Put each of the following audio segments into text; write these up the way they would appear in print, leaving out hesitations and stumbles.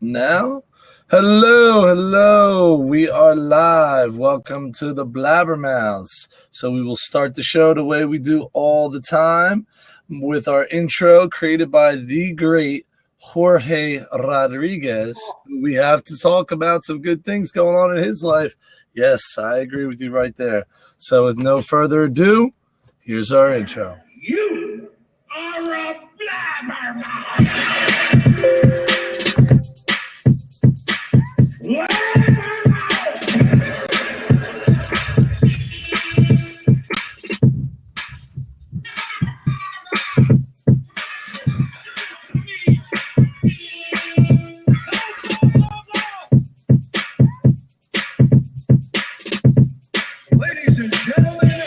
Now, hello. We are live. Welcome to the BlabberMouths. So we will start the show the way we do all the time with our intro created by the great Jorge Rodriguez. We have to talk about some good things going on in his life. Yes, I agree with you right there. So with no further ado, here's our intro. You are a blabbermouth. Ladies and gentlemen,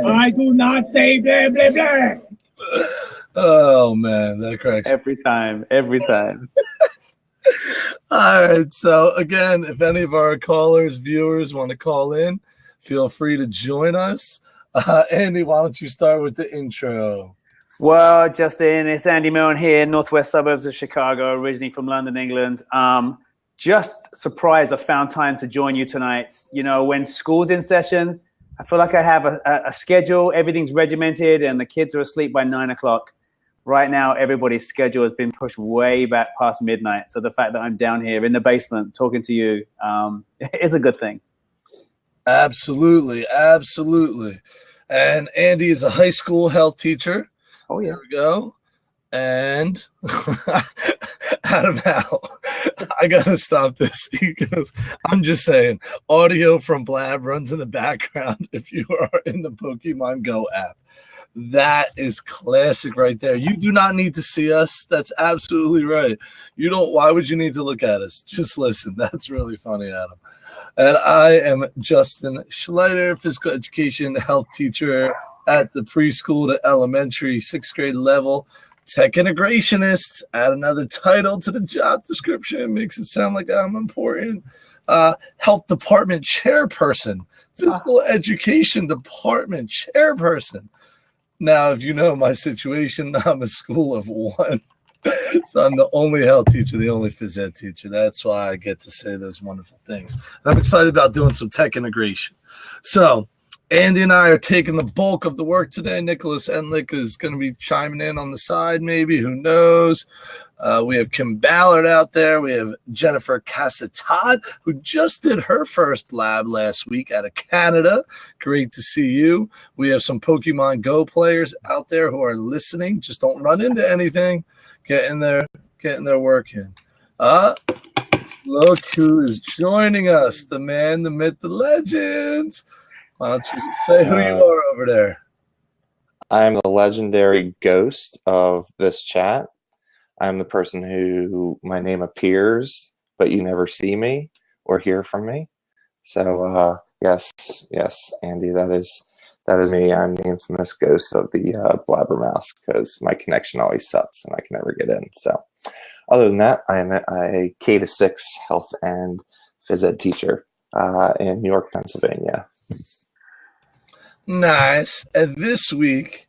I do not say blah, blah, blah. Oh, man, that cracks. Every time. All right. So, again, if any of our callers, viewers want to call in, feel free to join us. Andy, why don't you start with the intro? Well, Justin, it's Andy Milne here, northwest suburbs of Chicago, originally from London, England. Just surprised I found time to join you tonight. You know, when school's in session, I feel like I have a schedule. Everything's regimented and the kids are asleep by 9 o'clock. Right now, everybody's schedule has been pushed way back past midnight. So the fact that I'm down here in the basement talking to you is a good thing. Absolutely. And Andy is a high school health teacher. Oh, yeah. There we go. And Adam Howe, I got to stop this. He goes, I'm just saying, audio from Blab runs in the background if you are in the Pokemon Go app. That is classic right there. You do not need to see us. That's absolutely right. You don't. Why would you need to look at us? Just listen. That's really funny, Adam. And I am Justin Schleider, physical education health teacher at the preschool to elementary 6th grade level. Tech integrationist. Add another title to the job description. It makes it sound like I'm important. Health department chairperson. Physical education department chairperson. Now, if you know my situation, I'm a school of one. So I'm the only health teacher, the only phys ed teacher. That's why I get to say those wonderful things. And I'm excited about doing some tech integration. So Andy and I are taking the bulk of the work today. Nicholas Enlick is going to be chiming in on the side, maybe. Who knows? We have Kim Ballard out there. We have Jennifer Casatad, who just did her first blab last week out of Canada. Great to see you. We have some Pokemon Go players out there who are listening. Just don't run into anything. Getting their work in. Look who is joining us. The man, the myth, the legend. Why don't you say who you are over there? I'm the legendary ghost of this chat. I'm the person who my name appears, but you never see me or hear from me. So yes, Andy, that is me. I'm the infamous ghost of the BlabberMouths because my connection always sucks and I can never get in. So other than that, I am a K-6 health and phys ed teacher in New York, Pennsylvania. Nice. And this week,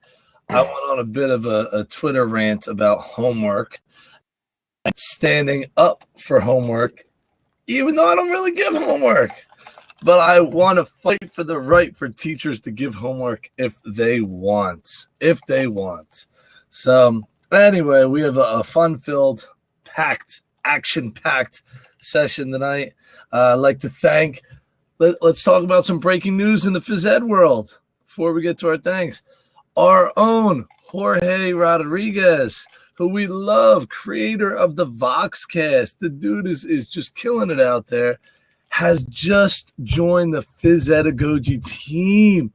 I went on a bit of a Twitter rant about homework, standing up for homework, even though I don't really give homework. But I want to fight for the right for teachers to give homework if they want. So anyway, we have a fun-filled, action-packed session tonight. I'd like to thank, let's talk about some breaking news in the phys ed world before we get to our thanks. Our own Jorge Rodriguez, who we love, creator of the Voxcast. The dude is just killing it out there, has just joined the Phys Edagogy team,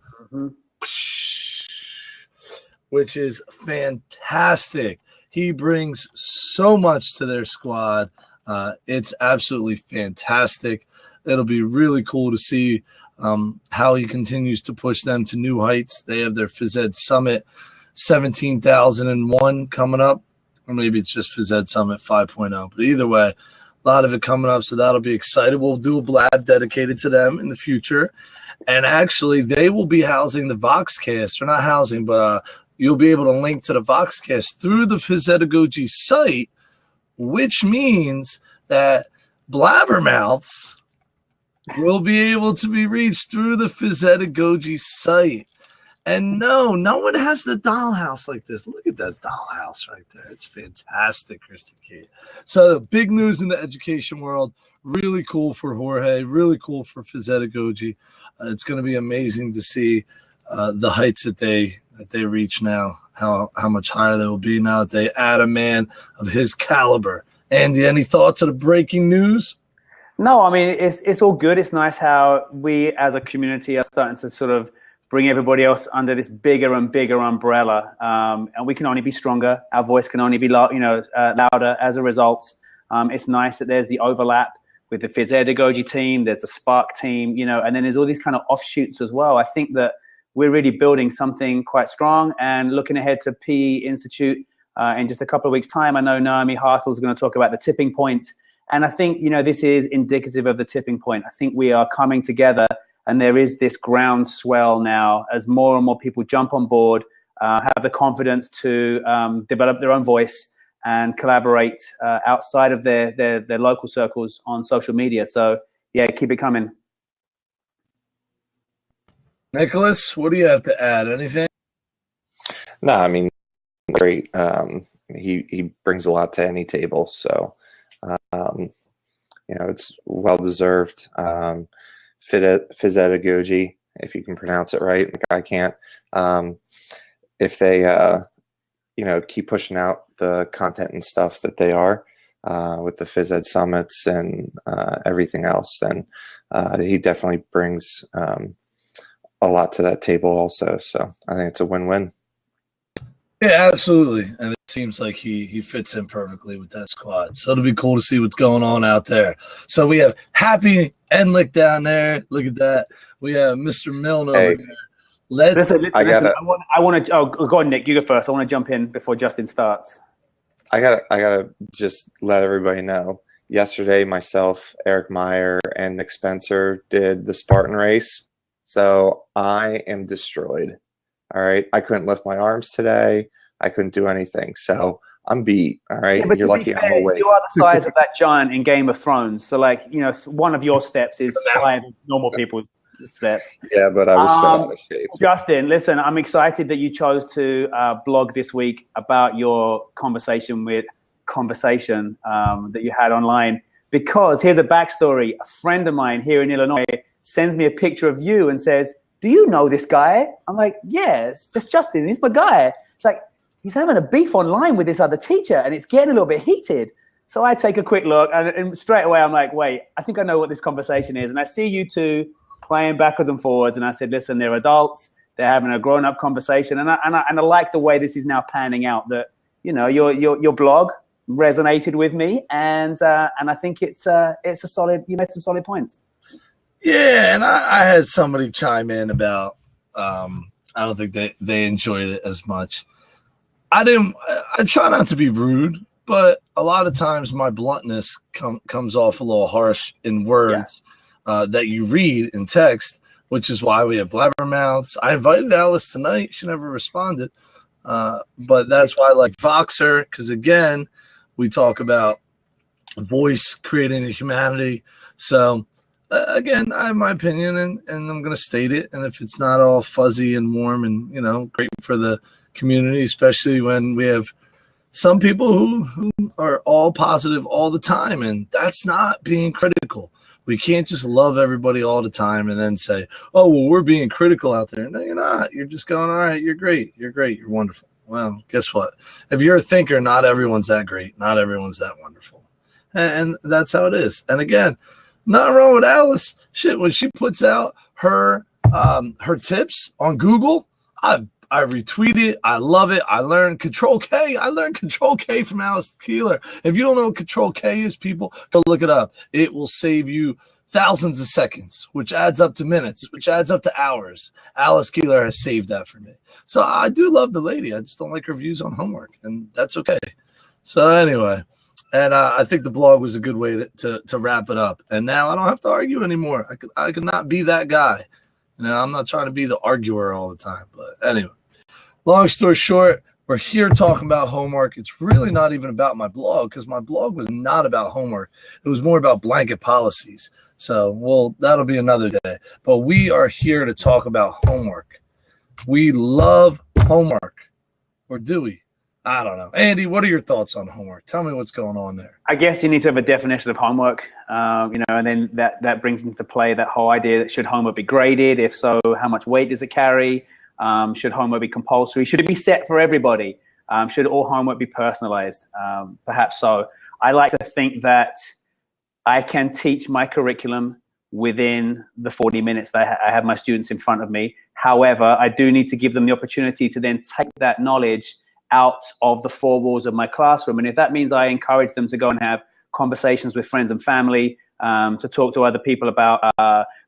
which is fantastic. He brings so much to their squad. It's absolutely fantastic. It'll be really cool to see how he continues to push them to new heights. They have their Phys Ed Summit 17,001 coming up, or maybe it's just Phys Ed Summit 5.0. But either way, A lot of it coming up, so that'll be exciting. We'll do a blab dedicated to them in the future. And actually, they will be housing the Voxcast, or not housing, but you'll be able to link to the Voxcast through the Phys site, which means that BlabberMouths will be able to be reached through the Phys site. And no one has the dollhouse like this. Look at that dollhouse right there. It's fantastic, Kristen Kate. So big news in the education world. Really cool for Jorge. Really cool for Phys. It's going to be amazing to see the heights that they reach now. How much higher they will be now that they add a man of his caliber. Andy, any thoughts on the breaking news? No, I mean, it's all good. It's nice how we as a community are starting to sort of bring everybody else under this bigger and bigger umbrella, and we can only be stronger. Our voice can only be louder as a result. It's nice that there's the overlap with the Phys team, there's the Spark team, and then there's all these kind of offshoots as well. I think that we're really building something quite strong, and looking ahead to PE Institute in just a couple of weeks' time. I know Naomi Hartle's going to talk about the tipping point, and I think this is indicative of the tipping point. I think we are coming together. And there is this groundswell now as more and more people jump on board, have the confidence to develop their own voice and collaborate outside of their local circles on social media. So, yeah, keep it coming. Nicholas, what do you have to add? Anything? No, I mean, great. He brings a lot to any table. So, it's well-deserved. Phys, if you can pronounce it right, like I can't. If they, keep pushing out the content and stuff that they are with the Phys Ed summits and everything else, then he definitely brings a lot to that table also. So I think it's a win-win. Yeah, absolutely. And it seems like he fits in perfectly with that squad. So it'll be cool to see what's going on out there. So we have Happy Enlick down there. Look at that. We have Mr. Milne over there. Listen. I want to. Oh, go on, Nick. You go first. I want to jump in before Justin starts. I gotta just let everybody know. Yesterday, myself, Eric Meyer, and Nick Spencer did the Spartan race. So I am destroyed. All right. I couldn't lift my arms today. I couldn't do anything. So I'm beat. All right. Yeah, but you're lucky I'm awake. You are the size of that giant in Game of Thrones. So, one of your steps is 5 normal people's steps. Yeah, but I was so out of shape. Justin, listen, I'm excited that you chose to blog this week about your conversation that you had online. Because here's a backstory. A friend of mine here in Illinois sends me a picture of you and says, "Do you know this guy?" I'm like, "Yes, that's Justin. He's my guy." It's like, he's having a beef online with this other teacher, and it's getting a little bit heated. So I take a quick look, and straight away I'm like, wait, I think I know what this conversation is. And I see you two playing backwards and forwards, and I said, listen, they're adults. They're having a grown-up conversation, and I like the way this is now panning out. That your blog resonated with me, and I think it's a solid. You made some solid points. Yeah, and I had somebody chime in about I don't think they enjoyed it as much. I try not to be rude, but a lot of times my bluntness comes off a little harsh in words that you read in text, which is why we have BlabberMouths. I invited Alice tonight. She never responded. But that's why I like Voxer, because, again, we talk about voice creating the humanity. So, again, I have my opinion, and I'm going to state it. And if it's not all fuzzy and warm and, great for the community, especially when we have some people who are all positive all the time, and that's not being critical. We can't just love everybody all the time and then say, oh, well, we're being critical out there. No, you're not. You're just going, all right, you're great. You're great. You're wonderful. Well, guess what? If you're a thinker, not everyone's that great. Not everyone's that wonderful. And that's how it is. And again, nothing wrong with Alice. Shit, when she puts out her tips on Google, I retweet it. I love it. I learned Control K. I learned Control K from Alice Keeler. If you don't know what Control K is, people, go look it up. It will save you thousands of seconds, which adds up to minutes, which adds up to hours. Alice Keeler has saved that for me. So I do love the lady. I just don't like her views on homework, and that's okay. So anyway, And I think the blog was a good way to wrap it up. And now I don't have to argue anymore. I could not be that guy. I'm not trying to be the arguer all the time. But anyway, long story short, we're here talking about homework. It's really not even about my blog, because my blog was not about homework. It was more about blanket policies. So, that'll be another day. But we are here to talk about homework. We love homework. Or do we? I don't know. Andy, what are your thoughts on homework? Tell me what's going on there. I guess you need to have a definition of homework, and then that brings into play that whole idea that should homework be graded? If so, how much weight does it carry? Should homework be compulsory? Should it be set for everybody? Should all homework be personalized? Perhaps so. I like to think that I can teach my curriculum within the 40 minutes that I have my students in front of me. However, I do need to give them the opportunity to then take that knowledge out of the four walls of my classroom. And if that means I encourage them to go and have conversations with friends and family, to talk to other people about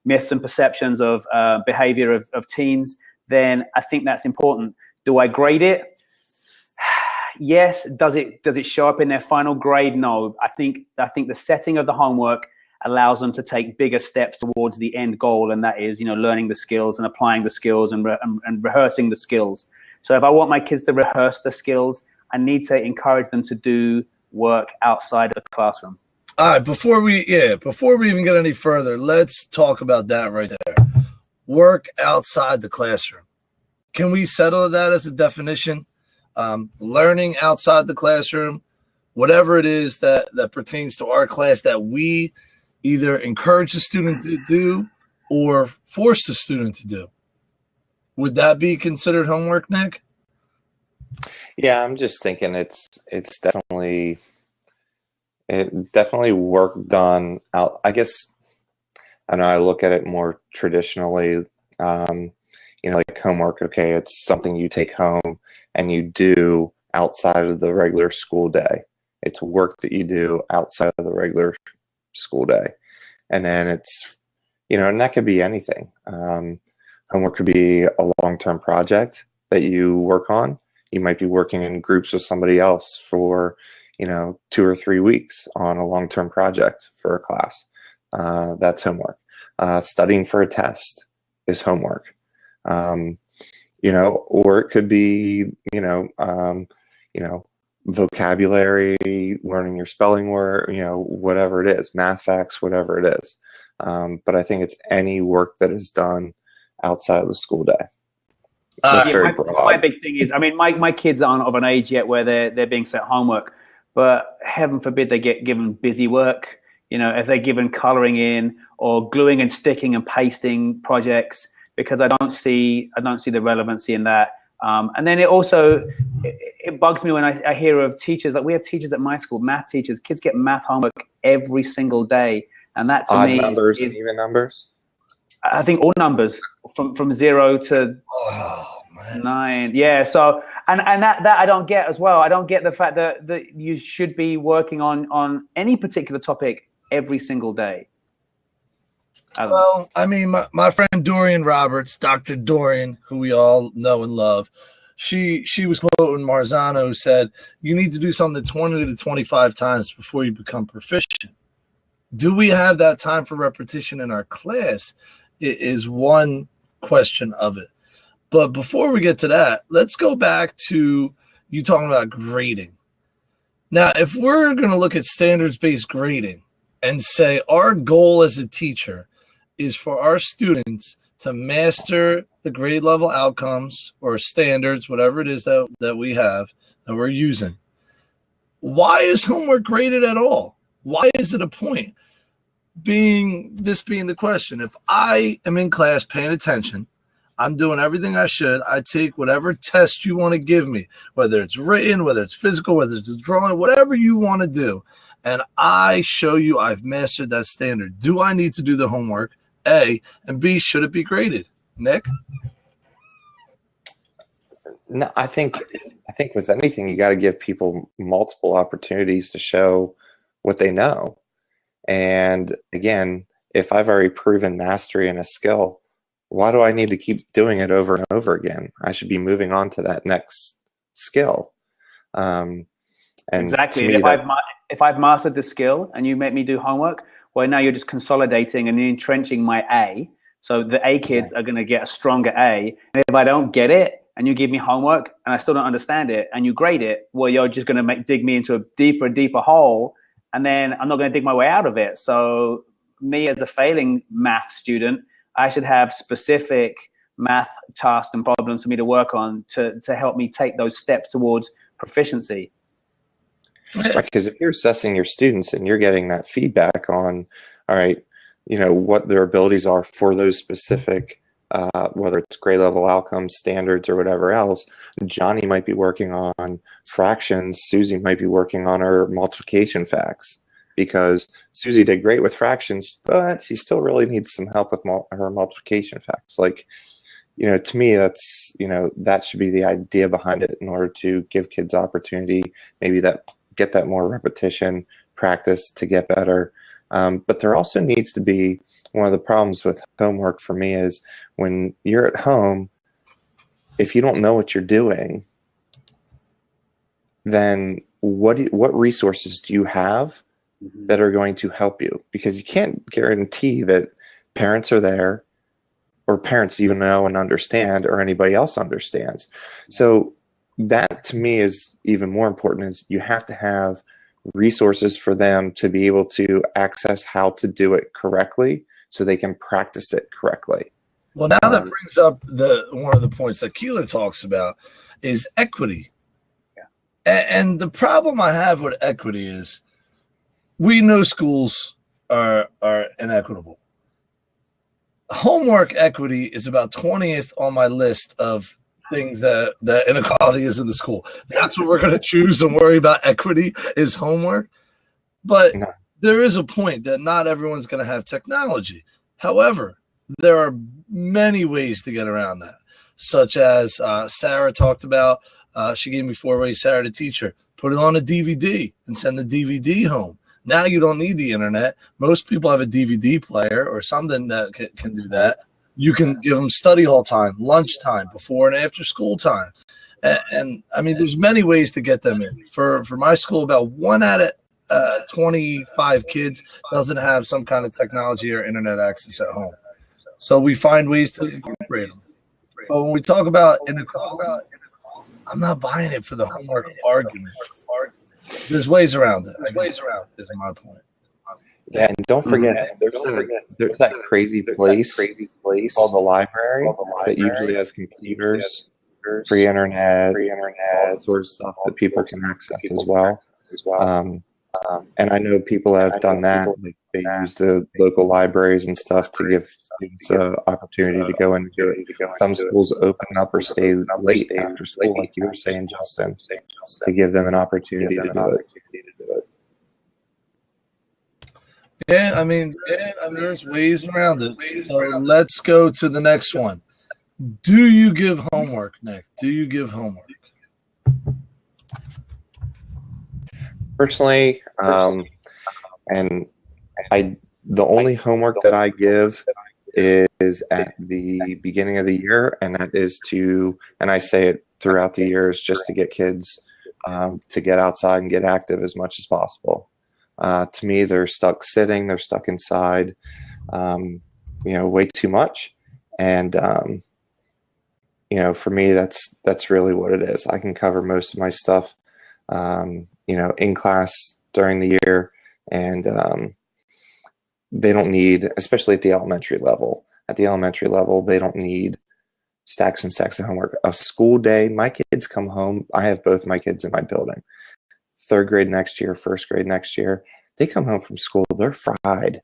myths and perceptions of behavior of teens, then I think that's important. Do I grade it? Yes. Does it show up in their final grade? No. I think the setting of the homework allows them to take bigger steps towards the end goal, and that is, learning the skills and applying the skills and rehearsing the skills. So if I want my kids to rehearse the skills, I need to encourage them to do work outside of the classroom. All right, before we even get any further, let's talk about that right there. Work outside the classroom. Can we settle that as a definition? Learning outside the classroom, whatever it is that pertains to our class that we either encourage the student to do or force the student to do. Would that be considered homework, Nick? Yeah, I'm just thinking it's definitely work done out. I guess I know I look at it more traditionally, like homework. Okay, it's something you take home and you do outside of the regular school day. It's work that you do outside of the regular school day, and then it's and that could be anything. Homework could be a long-term project that you work on. You might be working in groups with somebody else for, 2 or 3 weeks on a long-term project for a class. That's homework. Studying for a test is homework. Or it could be, vocabulary, learning your spelling word, whatever it is, math facts, whatever it is. But I think it's any work that is done outside of the school day. That's very broad. My big thing is, my kids aren't of an age yet where they're being set homework, but heaven forbid they get given busy work. If they're given coloring in or gluing and sticking and pasting projects, because I don't see the relevancy in that. And then it bugs me when I hear of teachers. Like, we have teachers at my school, math teachers. Kids get math homework every single day, and that to me numbers is and even numbers. I think all numbers from 0 to 9. Yeah. So and that I don't get as well. I don't get the fact that you should be working on any particular topic every single day. Well, my friend Dorian Roberts, Dr. Dorian, who we all know and love, she was quoting Marzano, who said, you need to do something 20 to 25 times before you become proficient. Do we have that time for repetition in our class? It is one question of it. But before we get to that, let's go back to you talking about grading. Now, if we're going to look at standards-based grading and say our goal as a teacher is for our students to master the grade level outcomes or standards, whatever it is that we have, that we're using, why is homework graded at all? Why is it a point? Being the question. If I am in class paying attention, I'm doing everything I should. I take whatever test you want to give me, whether it's written, whether it's physical, whether it's drawing, whatever you want to do. And I show you I've mastered that standard. Do I need to do the homework? A, and B, should it be graded? Nick? No, I think with anything, you got to give people multiple opportunities to show what they know. And again, if I've already proven mastery in a skill, why do I need to keep doing it over and over again? I should be moving on to that next skill. And Exactly. to And me, if I've mastered the skill and you make me do homework, well, now you're just consolidating and entrenching my A. So the A kids are going to get a stronger A. And if I don't get it and you give me homework and I still don't understand it and you grade it, well, you're just going to dig me into a deeper hole. And then I'm not going to dig my way out of it. So me as a failing math student, I should have specific math tasks and problems for me to work on to help me take those steps towards proficiency. right, because if you're assessing your students and you're getting that feedback on, all right, you know, what their abilities are for those specific, whether it's grade level outcomes, standards, or whatever else, Johnny might be working on fractions, Susie might be working on her multiplication facts, because Susie did great with fractions, but she still really needs some help with her multiplication facts. Like, you know, to me, that's, you know, that should be the idea behind it, in order to give kids opportunity, maybe that get that more repetition, practice to get better. But there also needs to be, one of the problems with homework for me is when you're at home, if you don't know what you're doing, then what resources do you have that are going to help you? Because you can't guarantee that parents are there, or parents even know and understand, or anybody else understands. So that to me is even more important, is you have to have resources for them to be able to access how to do it correctly, so they can practice it correctly. Well, now that brings up one of the points that Keeler talks about is equity. Yeah. And the problem I have with equity is we know schools are inequitable. Homework equity is about 20th on my list of things that inequality is in the school. That's what we're going to choose and worry about. Equity is homework. But there is a point that not everyone's going to have technology. However, there are many ways to get around that, such as Sarah talked about. She gave me 4 ways, Sarah, to teach her. Put it on a DVD and send the DVD home. Now you don't need the internet. Most people have a DVD player or something that can do that. You can give them study hall time, lunch time, before and after school time. And I mean, there's many ways to get them in. For my school, about 1 out of 25 kids doesn't have some kind of technology or internet access at home. So we find ways to incorporate them. But when we talk about inequality, I'm not buying it for the homework argument. There's ways around it. Is my point. Yeah, and don't forget, there's that crazy place called the library that usually has computers, free internet, all sorts of stuff that people can access as well. And I know people have done that. Like, they use the local libraries and stuff to give students an opportunity to go and do it. Some schools open up or stay late after school, like you were saying, Justin, to give them an opportunity to do it. Yeah, I mean, there's ways around it. So let's go to the next one. Do you give homework, Nick? Do you give homework? Personally, and the only homework that I give is at the beginning of the year, and that is and I say it throughout the years, just to get kids to get outside and get active as much as possible. To me, they're stuck sitting, they're stuck inside, way too much. And, for me, that's really what it is. I can cover most of my stuff, in class during the year, and they don't need, especially at the elementary level. At the elementary level, they don't need stacks and stacks of homework. A school day, my kids come home. I have both my kids in my building. 3rd grade next year, 1st grade next year. They come home from school, they're fried.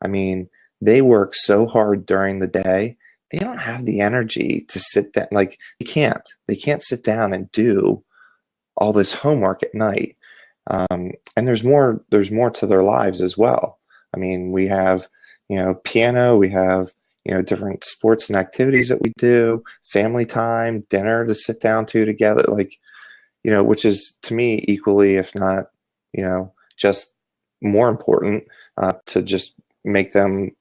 I mean, they work so hard during the day. They don't have the energy to sit down. Like, they can't sit down and do all this homework at night. And there's more to their lives as well. I mean, we have, piano, we have, different sports and activities that we do, family time, dinner to sit down to together, which is, to me, equally, if not, just more important, to just make them,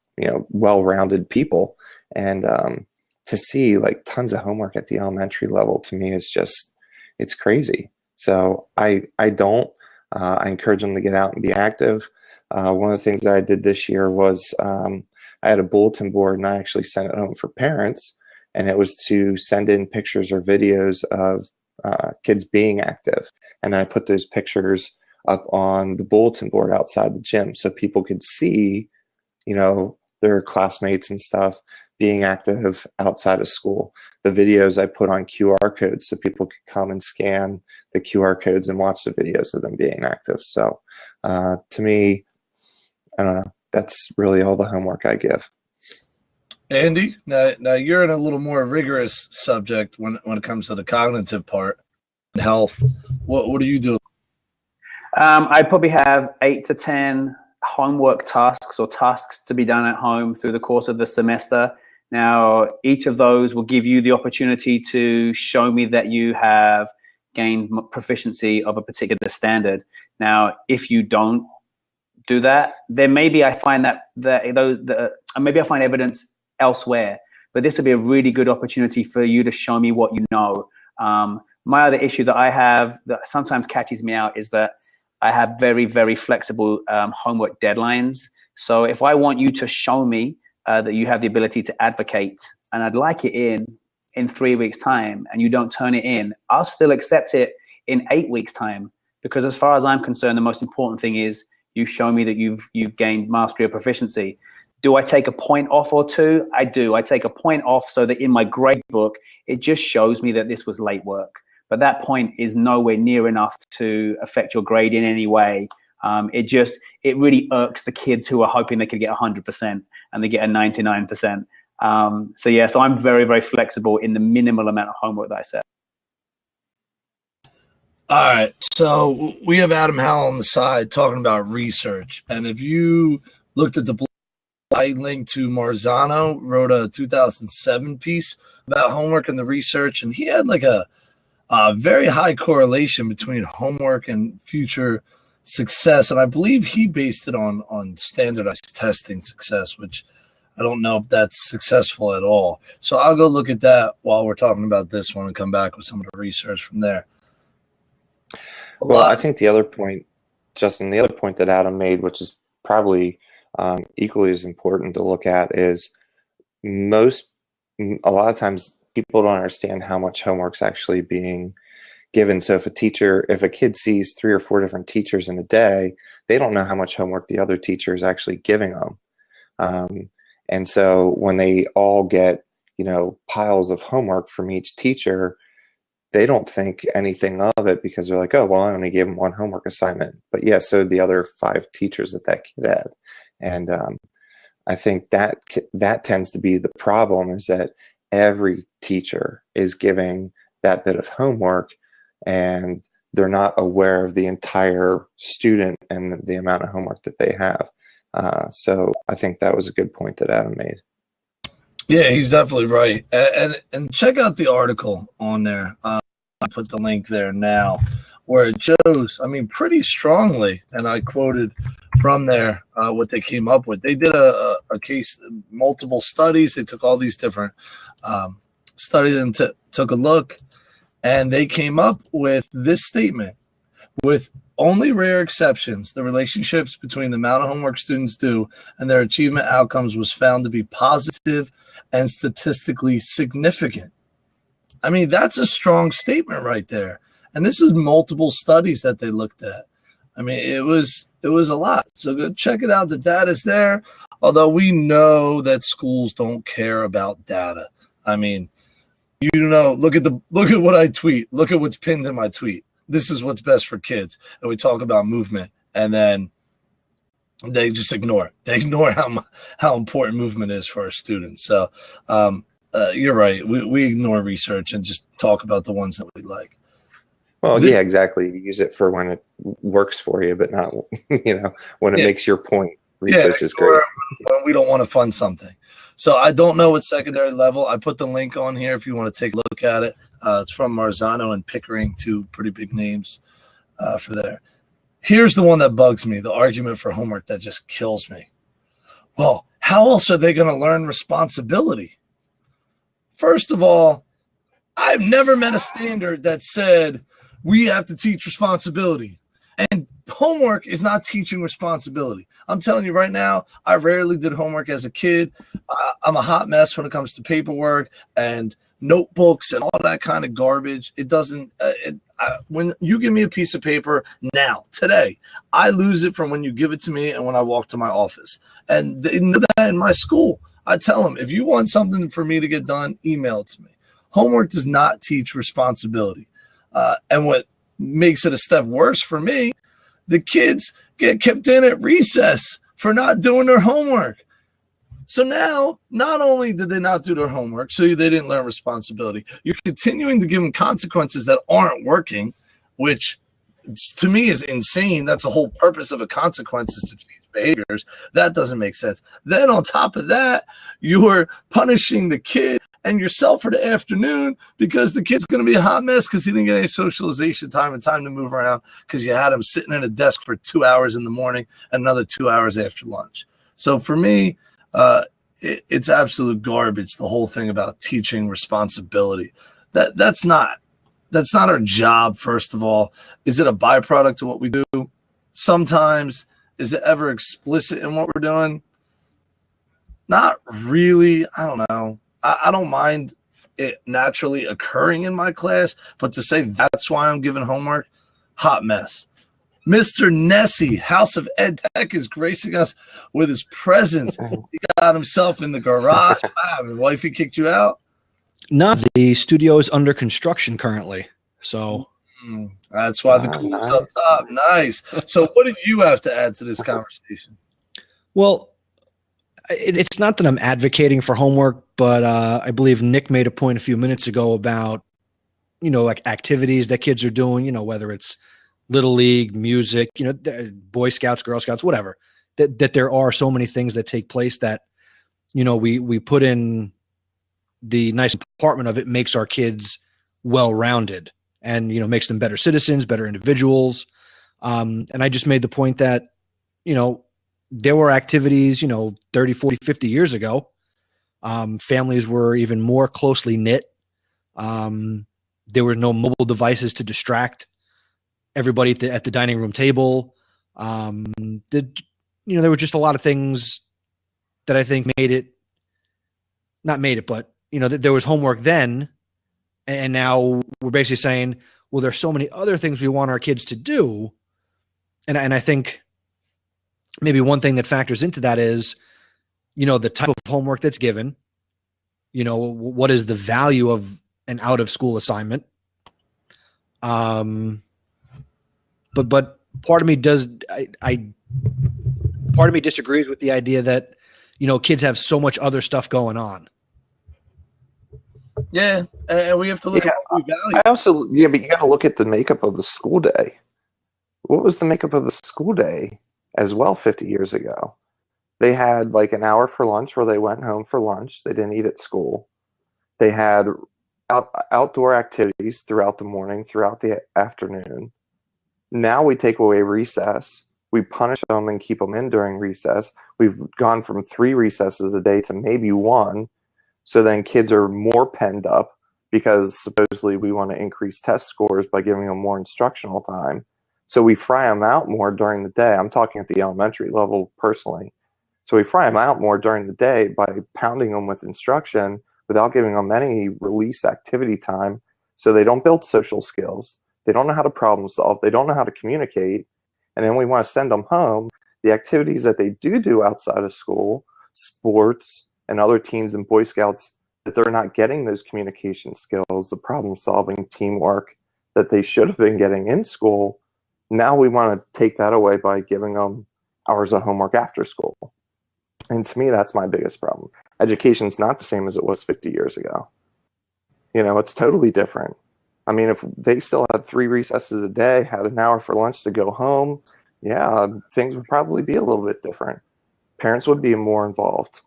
well-rounded people. And to see tons of homework at the elementary level, to me, is just, it's crazy. So I don't, I encourage them to get out and be active. One of the things that I did this year was I had a bulletin board, and I actually sent it home for parents, and it was to send in pictures or videos of kids being active. And I put those pictures up on the bulletin board outside the gym so people could see, you know, their classmates and stuff being active outside of school. The videos I put on QR codes so people could come and scan the QR codes and watch the videos of them being active. So to me, I don't know, that's really all the homework I give. Andy, now you're in a little more rigorous subject when it comes to the cognitive part and health. What do you do? I probably have 8 to 10 homework tasks or tasks to be done at home through the course of the semester. Now, each of those will give you the opportunity to show me that you have gained proficiency of a particular standard. Now, if you don't do that, then maybe I find maybe I find evidence elsewhere. But this would be a really good opportunity for you to show me what you know. My other issue that I have that sometimes catches me out is that I have very, very flexible homework deadlines. So if I want you to show me that you have the ability to advocate, and I'd like it in 3 weeks' time, and you don't turn it in, I'll still accept it in 8 weeks' time. Because as far as I'm concerned, the most important thing is you show me that you've gained mastery or proficiency. Do I take a point off or two? I do. I take a point off so that in my grade book, it just shows me that this was late work. But that point is nowhere near enough to affect your grade in any way. It really irks the kids who are hoping they could get 100% and they get a 99%. So I'm very, very flexible in the minimal amount of homework that I set. All right, so we have Adam Howell on the side talking about research. And if you looked at the I linked to Marzano, wrote a 2007 piece about homework and the research, and he had like a very high correlation between homework and future success. And I believe he based it on standardized testing success, which I don't know if that's successful at all. So I'll go look at that while we're talking about this one and come back with some of the research from there. Well, I think the other point, Justin, the other point that Adam made, which is probably equally as important to look at, is a lot of times people don't understand how much homework's actually being given. So if a kid sees 3 or 4 different teachers in a day, they don't know how much homework the other teacher is actually giving them. And so when they all get, piles of homework from each teacher, they don't think anything of it because they're like, oh, well, I only gave them 1 homework assignment. But yeah, so the other 5 teachers that kid had. And I think that tends to be the problem, is that every teacher is giving that bit of homework and they're not aware of the entire student and the amount of homework that they have. So I think that was a good point that Adam made. Yeah, he's definitely right. And check out the article on there. I put the link there now, where it shows, pretty strongly, and I quoted from there what they came up with. They did a case, multiple studies. They took all these different studies and took a look, and they came up with this statement: with only rare exceptions, the relationships between the amount of homework students do and their achievement outcomes was found to be positive and statistically significant. That's a strong statement right there. And this is multiple studies that they looked at. It was a lot. So go check it out. The data's there. Although we know that schools don't care about data. Look at what I tweet. Look at what's pinned in my tweet. This is what's best for kids. And we talk about movement, and then they just ignore it. They ignore how important movement is for our students. So you're right. We ignore research and just talk about the ones that we like. Well, yeah, exactly. You use it for when it works for you, but not, when it makes your point. Research is great. When we don't want to fund something. So I don't know what secondary level. I put the link on here if you want to take a look at it. It's from Marzano and Pickering, 2 pretty big names for there. Here's the one that bugs me, the argument for homework that just kills me. Well, how else are they going to learn responsibility? First of all, I've never met a standard that said we have to teach responsibility. And homework is not teaching responsibility. I'm telling you right now, I rarely did homework as a kid. I'm a hot mess when it comes to paperwork and notebooks and all that kind of garbage. It doesn't, when you give me a piece of paper now, today, I lose it from when you give it to me and when I walk to my office. And they know that in my school. I tell them, if you want something for me to get done, email it to me. Homework does not teach responsibility. And what makes it a step worse for me, the kids get kept in at recess for not doing their homework. So now, not only did they not do their homework, so they didn't learn responsibility, you're continuing to give them consequences that aren't working, which to me is insane. That's the whole purpose of a consequence, is to change behaviors. That doesn't make sense. Then on top of that, you're punishing the kid and yourself for the afternoon because the kid's going to be a hot mess because he didn't get any socialization time and time to move around because you had him sitting at a desk for 2 hours in the morning and another 2 hours after lunch. So for me, it's absolute garbage, the whole thing about teaching responsibility. That's not our job, first of all. Is it a byproduct of what we do? Sometimes. Is it ever explicit in what we're doing? Not really. I don't know. I don't mind it naturally occurring in my class, but to say that's why I'm giving homework, hot mess. Mr. Nessie, House of Ed Tech, is gracing us with his presence. He got himself in the garage. Wow, his wifey kicked you out? No, the studio is under construction currently. So that's why the cool's up top. Nice. So what do you have to add to this conversation? Well, it's not that I'm advocating for homework, but I believe Nick made a point a few minutes ago about, like activities that kids are doing, whether it's Little League, music, Boy Scouts, Girl Scouts, whatever, that there are so many things that take place that, we put in the nice department of it makes our kids well-rounded and, makes them better citizens, better individuals. And I just made the point that, there were activities, 30, 40, 50 years ago. Families were even more closely knit. There were no mobile devices to distract everybody at the dining room table. There were just a lot of things that I think but there was homework then. And now we're basically saying, well, there's so many other things we want our kids to do. And I think maybe one thing that factors into that is, the type of homework that's given, what is the value of an out of school assignment? But part of me part of me disagrees with the idea that, kids have so much other stuff going on. Yeah, and we have to look at what we value. But you got to look at the makeup of the school day. What was the makeup of the school day as well 50 years ago? They had like an hour for lunch where they went home for lunch. They didn't eat at school. They had outdoor activities throughout the morning, throughout the afternoon. Now we take away recess. We punish them and keep them in during recess. We've gone from 3 recesses a day to maybe 1. So then kids are more penned up because supposedly we want to increase test scores by giving them more instructional time. So we fry them out more during the day. I'm talking at the elementary level personally. So we fry them out more during the day by pounding them with instruction without giving them any release activity time. So they don't build social skills. They don't know how to problem solve. They don't know how to communicate. And then we want to send them home. The activities that they do outside of school, sports, and other teams and Boy Scouts, that they're not getting those communication skills, the problem solving, teamwork that they should have been getting in school. Now we want to take that away by giving them hours of homework after school. And to me, that's my biggest problem. Education's not the same as it was 50 years ago. It's totally different. I mean, if they still had 3 recesses a day, had an hour for lunch to go home, yeah, things would probably be a little bit different. Parents would be more involved.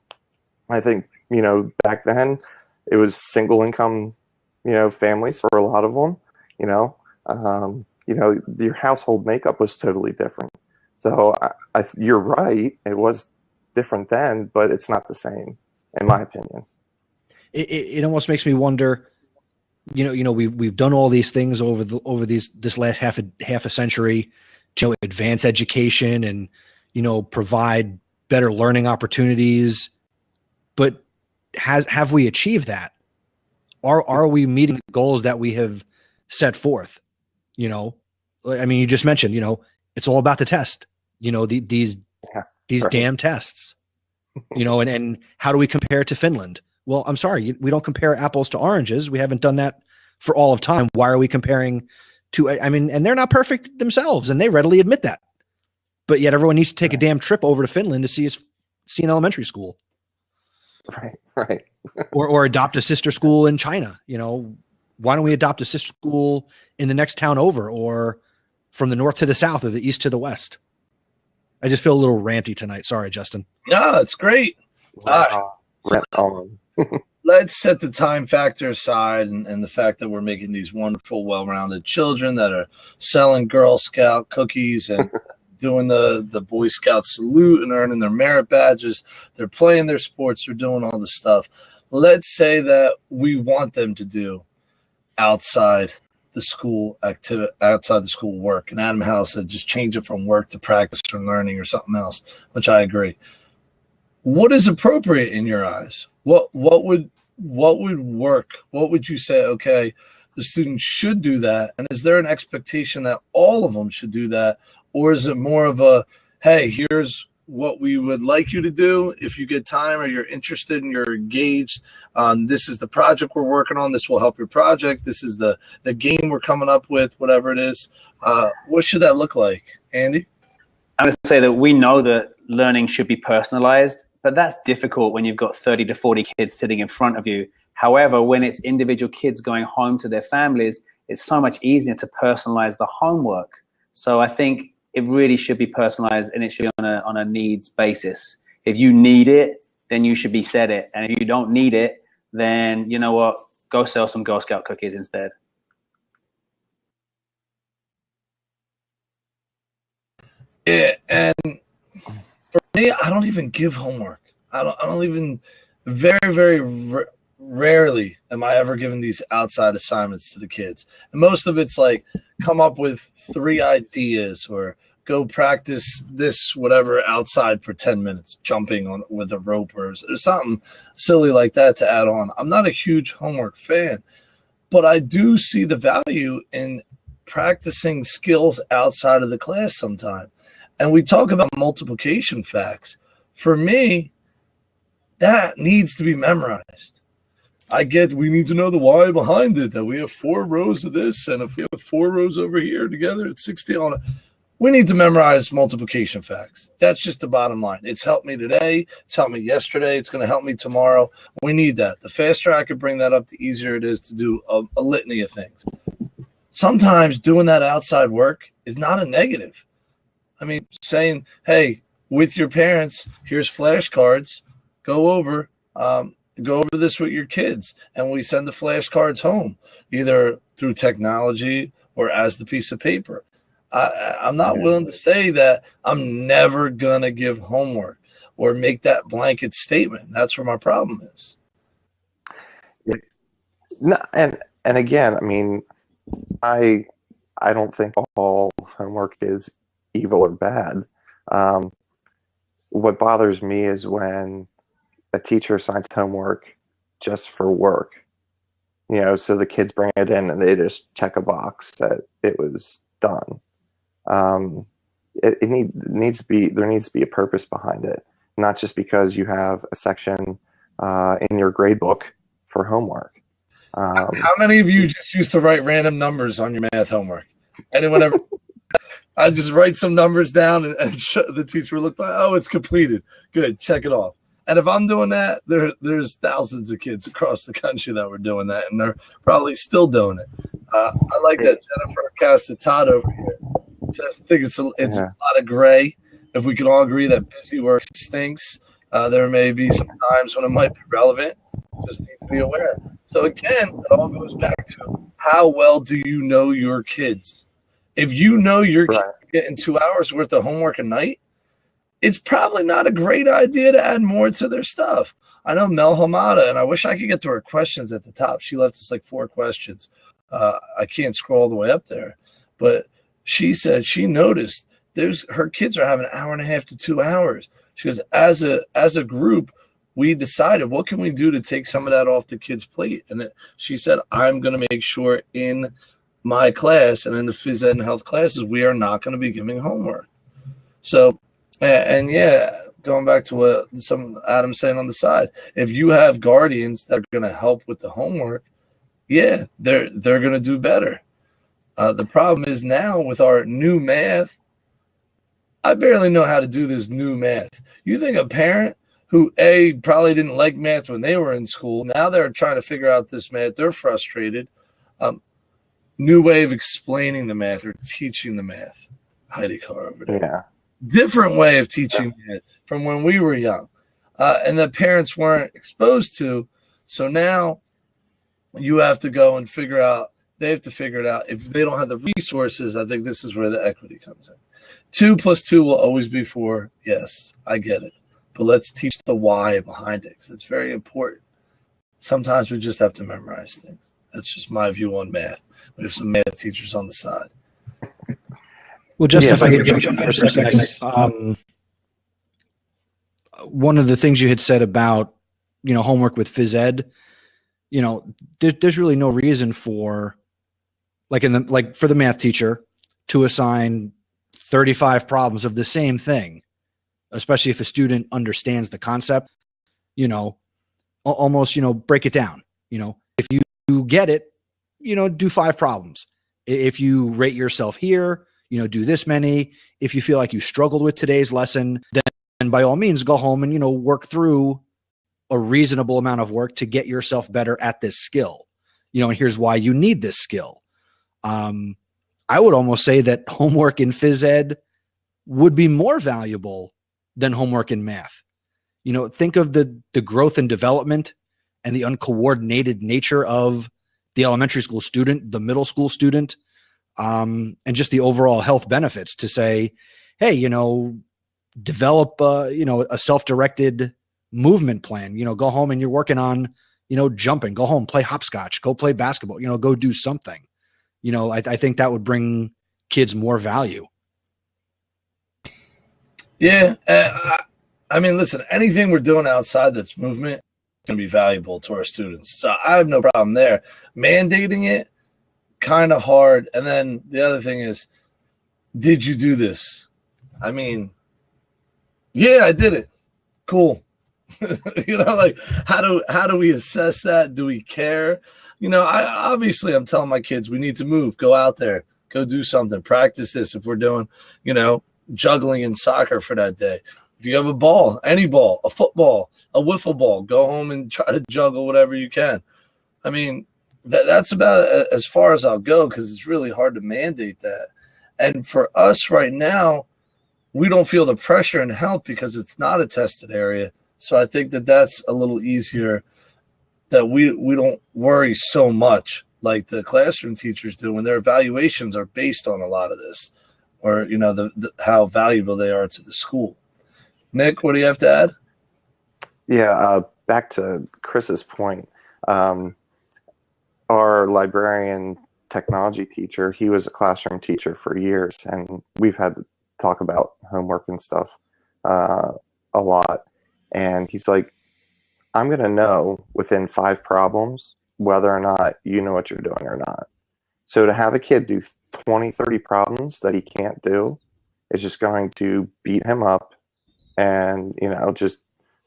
I think, back then it was single income, families for a lot of them, your household makeup was totally different. So you're right. It was different then, but it's not the same, in my opinion. It almost makes me wonder, we've done all these things over this last half a century, to advance education and, provide better learning opportunities. But have we achieved that? Are we meeting the goals that we have set forth? I mean, you just mentioned, it's all about the test, these right. damn tests, and how do we compare it to Finland? Well, I'm sorry, we don't compare apples to oranges. We haven't done that for all of time. Why are we comparing to, and they're not perfect themselves and they readily admit that, but yet everyone needs to take a damn trip over to Finland to see an elementary school. Right. or adopt a sister school in China. Why don't we adopt a sister school in the next town over, or from the north to the south, or the east to the west? I just feel a little ranty tonight. Sorry, Justin. No, it's great. Rent on. Let's set the time factor aside and the fact that we're making these wonderful, well-rounded children that are selling Girl Scout cookies and doing the Boy Scout salute and earning their merit badges. They're playing their sports. They're doing all the stuff. Let's say that we want them to do outside the school activity, outside the school work. And Adam House said just change it from work to practice or learning or something else, which I agree. What is appropriate in your eyes? What would work? What would you say, okay, the students should do that? And is there an expectation that all of them should do that? Or is it more of a, hey, here's what we would like you to do if you get time or you're interested and you're engaged. This is the project we're working on. This will help your project. This is the game we're coming up with, whatever it is. What should that look like, Andy? I would say that we know that learning should be personalized, but that's difficult when you've got 30 to 40 kids sitting in front of you. However, when it's individual kids going home to their families, it's so much easier to personalize the homework. So I think it really should be personalized, and it should be on a needs basis. If you need it, then you should be set it. And if you don't need it, then you know what? Go sell some Girl Scout cookies instead. Yeah, and for me, I don't even give homework. I don't even, very rarely am I ever giving these outside assignments to the kids. And most of it's like, come up with 3 ideas or go practice this, whatever, outside for 10 minutes, jumping on with a rope or something silly like that to add on. I'm not a huge homework fan, but I do see the value in practicing skills outside of the class sometime. And we talk about multiplication facts. For me, that needs to be memorized. I get we need to know the why behind it, that we have 4 rows of this, and if we have 4 rows over here together, it's 60 on it. We need to memorize multiplication facts. That's just the bottom line. It's helped me today. It's helped me yesterday. It's going to help me tomorrow. We need that. The faster I can bring that up, the easier it is to do a litany of things. Sometimes doing that outside work is not a negative. I mean, saying, hey, with your parents, here's flashcards. Go over this with your kids, and we send the flashcards home, either through technology or as the piece of paper. I'm not willing to say that I'm never going to give homework or make that blanket statement. That's where my problem is. No, and again, I mean, I don't think all homework is evil or bad. What bothers me is when a teacher assigns homework just for work, so the kids bring it in and they just check a box that it was done. There needs to be a purpose behind it, not just because you have a section in your grade book for homework. How many of you just used to write random numbers on your math homework? Anyone ever? I just write some numbers down and the teacher will look by, oh, it's completed. Good, check it off. And if I'm doing that, there's thousands of kids across the country that were doing that, and they're probably still doing it. I like that Jennifer Castatodd over here. I think it's a lot of gray. If we can all agree that busy work stinks, there may be some times when it might be relevant. Just need to be aware. So again, it all goes back to how well do you know your kids? If you know your kids are getting 2 hours worth of homework a night, it's probably not a great idea to add more to their stuff. I know Mel Hamada, and I wish I could get to her questions at the top. She left us like 4 questions. I can't scroll all the way up there, but she said she noticed her kids are having an hour and a half to 2 hours. She goes, as a group, we decided what can we do to take some of that off the kids' plate. And she said, I'm going to make sure in my class and in the phys ed and health classes, we are not going to be giving homework. So, and yeah, going back to what Adam's saying on the side, if you have guardians that are going to help with the homework, yeah, they're going to do better. The problem is now with our new math, I barely know how to do this new math. You think a parent who probably didn't like math when they were in school, now they're trying to figure out this math, they're frustrated. New way of explaining the math or teaching the math. Heidi Carr over there. Yeah. Different way of teaching math from when we were young. And the parents weren't exposed to. So now you have to go and they have to figure it out. If they don't have the resources, I think this is where the equity comes in. 2 + 2 will always be 4. Yes, I get it. But let's teach the why behind it, because it's very important. Sometimes we just have to memorize things. That's just my view on math. We have some math teachers on the side. Well, just if I could jump in for a second, one of the things you had said about, homework with phys ed, there's really no reason for, for the math teacher to assign 35 problems of the same thing, especially if a student understands the concept, almost, break it down. If you get it, do 5 problems. If you rate yourself here, do this many. If you feel like you struggled with today's lesson, then by all means go home and, work through a reasonable amount of work to get yourself better at this skill, and here's why you need this skill. I would almost say that homework in phys ed would be more valuable than homework in math. Think of the growth and development and the uncoordinated nature of the elementary school student, the middle school student, and just the overall health benefits to say, hey, develop, a self-directed movement plan, go home and you're working on, jumping, go home, play hopscotch, go play basketball, go do something. I think that would bring kids more value. Yeah. I mean, listen, anything we're doing outside that's movement can be valuable to our students. So I have no problem there. Mandating it, kind of hard. And then the other thing is, did you do this? I mean, yeah, I did it. Cool. How do we assess that? Do we care? I'm telling my kids, we need to move, go out there, go do something, practice this. If we're doing, juggling in soccer for that day, if you have a ball, any ball, a football, a wiffle ball, go home and try to juggle whatever you can. I mean, that's about as far as I'll go, because it's really hard to mandate that. And for us right now, we don't feel the pressure in health because it's not a tested area. So I think that's a little easier, that we don't worry so much like the classroom teachers do when their evaluations are based on a lot of this, or, how valuable they are to the school. Nick, what do you have to add? Yeah, back to Chris's point, our librarian technology teacher, he was a classroom teacher for years, and we've had to talk about homework and stuff a lot. And he's like, I'm going to know within 5 problems whether or not you know what you're doing or not. So to have a kid do 20, 30 problems that he can't do is just going to beat him up and, just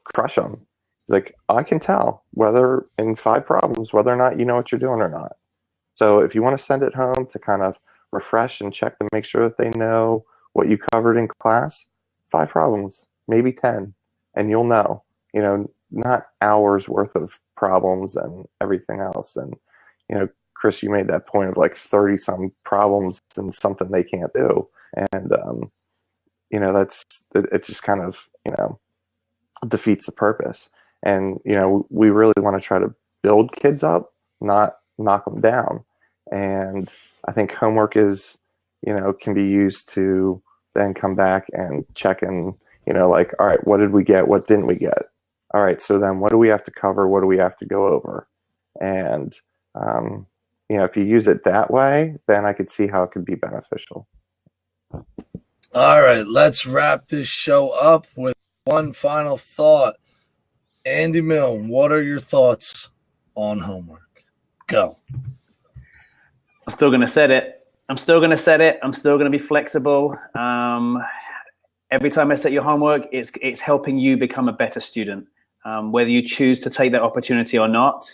crush him. He's like, I can tell whether in 5 problems, whether or not you know what you're doing or not. So if you want to send it home to kind of refresh and check to make sure that they know what you covered in class, 5 problems, maybe 10, and you'll know, not hours worth of problems and everything else. And, Chris, you made that point of like 30 some problems and something they can't do. And, it just kind of, defeats the purpose. And, we really want to try to build kids up, not knock them down. And I think homework is, can be used to then come back and check in, all right, what did we get? What didn't we get? All right, so then what do we have to cover? What do we have to go over? And, if you use it that way, then I could see how it could be beneficial. All right, let's wrap this show up with one final thought. Andy Milne, what are your thoughts on homework? Go. I'm still going to set it. I'm still going to be flexible. Every time I set your homework, it's helping you become a better student. Whether you choose to take that opportunity or not,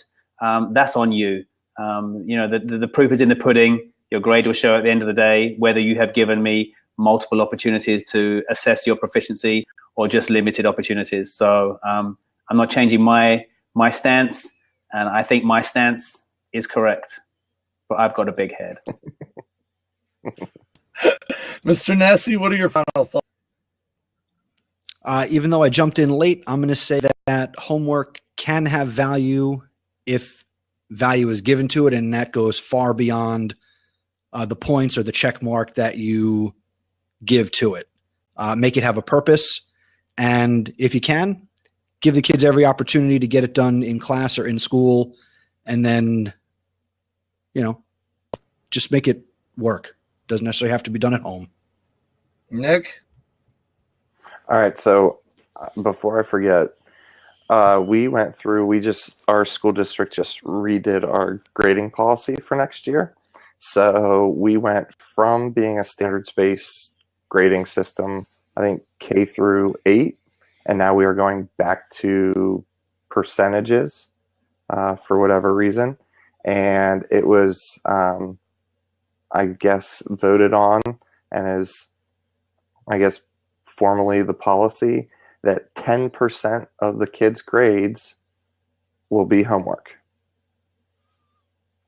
that's on you. The proof is in the pudding. Your grade will show at the end of the day whether you have given me multiple opportunities to assess your proficiency or just limited opportunities. So I'm not changing my stance, and I think my stance is correct. But I've got a big head. Mr. Nessie, what are your final thoughts? Even though I jumped in late, I'm going to say that homework can have value if value is given to it, and that goes far beyond the points or the check mark that you give to it. Make it have a purpose, and if you can, give the kids every opportunity to get it done in class or in school, and then, just make it work. Doesn't necessarily have to be done at home. Nick? All right, so before I forget, we went through, our school district just redid our grading policy for next year. So we went from being a standards-based grading system, I think K through 8, and now we are going back to percentages for whatever reason. And it was, I guess, voted on and is, I guess, formally the policy that 10% of the kids' grades will be homework.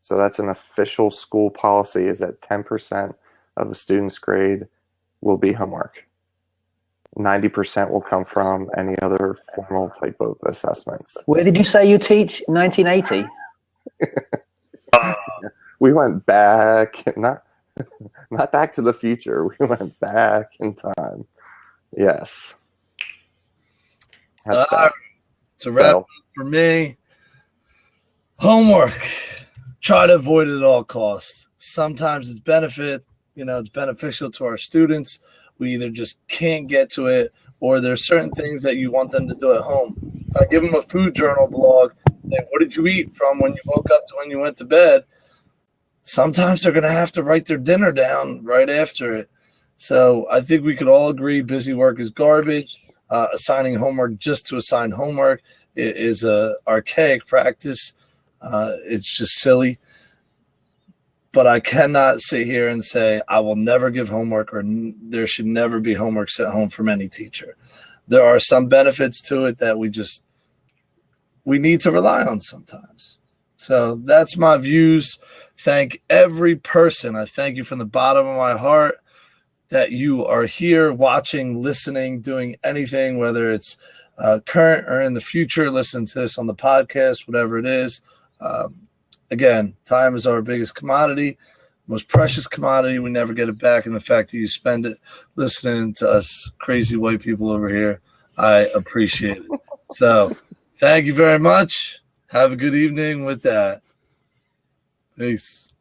So that's an official school policy, is that 10% of a student's grade will be homework. 90% will come from any other formal type of assessments. Where did you say you teach? 1980? We went back, not back to the future. We went back in time. Yes. It's a wrap for me. Homework. Try to avoid it at all costs. Sometimes it's it's beneficial to our students. We either just can't get to it, or there's certain things that you want them to do at home. If I give them a food journal blog, like, what did you eat from when you woke up to when you went to bed? Sometimes they're going to have to write their dinner down right after it. So I think we could all agree busy work is garbage. Assigning homework just to assign homework is a archaic practice. It's just silly. But I cannot sit here and say I will never give homework, or there should never be homework sent home from any teacher. There are some benefits to it that we need to rely on sometimes. So that's my views. Thank every person. I thank you from the bottom of my heart that you are here watching, listening, doing anything, whether it's current or in the future, listen to this on the podcast, whatever it is. Again, time is our biggest commodity, most precious commodity. We never get it back. And the fact that you spend it listening to us crazy white people over here, I appreciate it. So thank you very much. Have a good evening with that. Peace.